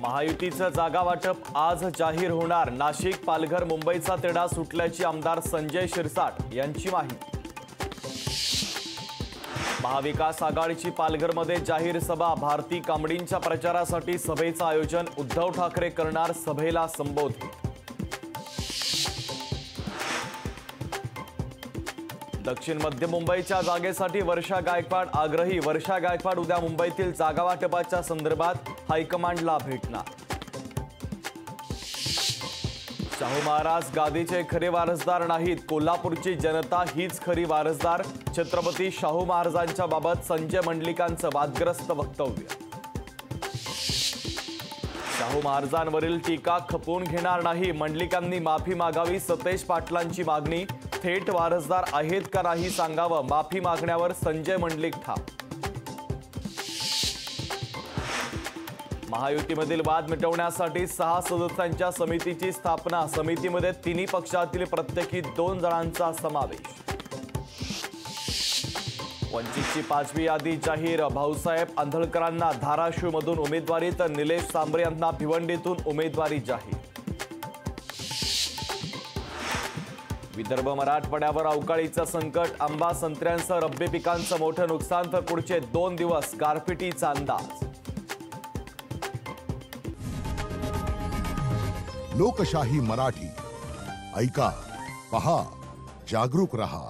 महायुतीचं जागा वाटप आज जाहीर होणार। नाशिक, पालघर, मुंबईचा तेढा सुटल्याची आमदार संजय शिरसाट यांची माहिती। महाविकास आघाडीची पालघरमध्ये जाहीर सभा। भारती कांबळींच्या प्रचारासाठी सभेचं आयोजन। उद्धव ठाकरे करणार सभेला संबोधित। दक्षिण मध्य मुंबईच्या जागेसाठी वर्षा गायकवाड आग्रही। वर्षा गायकवाड उद्या मुंबईतील जागा वाटपाच्या संदर्भात हायकमांडला भेटणार। शाहू महाराज गादीचे खरे वारसदार नाहीत, कोल्हापूरची जनता हीच खरी वारसदार। छत्रपती शाहू महाराजांच्या बाबत संजय मंडलिकांचं वादग्रस्त वक्तव्य। शाहू महाराजांवरील टीका खपवून घेणार नाही, मंडलिकांनी माफी मागावी। सतेज पाटलांची मागणी। थेट वारसदार आहेत का नाही सांगावं, माफी मागण्यावर संजय मंडलिक ठाम। महायुतीमधील वाद मिटवण्यासाठी 6 सदस्यांच्या समितीची स्थापना। समितीमध्ये तिन्ही पक्षातील प्रत्येकी 2 जणांचा समावेश। वंचितची 5वी यादी जाहीर। भाऊसाहेब आंधळकरांना धाराशिवमधून उमेदवारी तर निलेश सांबरे यांना भिवंडीतून उमेदवारी जाहीर। विदर्भ मराठवाड्यावर अवकाळीचं संकट। आंबा संत्र्यांसह रब्बी पिकांचं मोठं नुकसान तर पुढचे 2 दिवस गारपिटीचा अंदाज। लोकशाही मराठी ऐका, पहा, जागरूक रहा।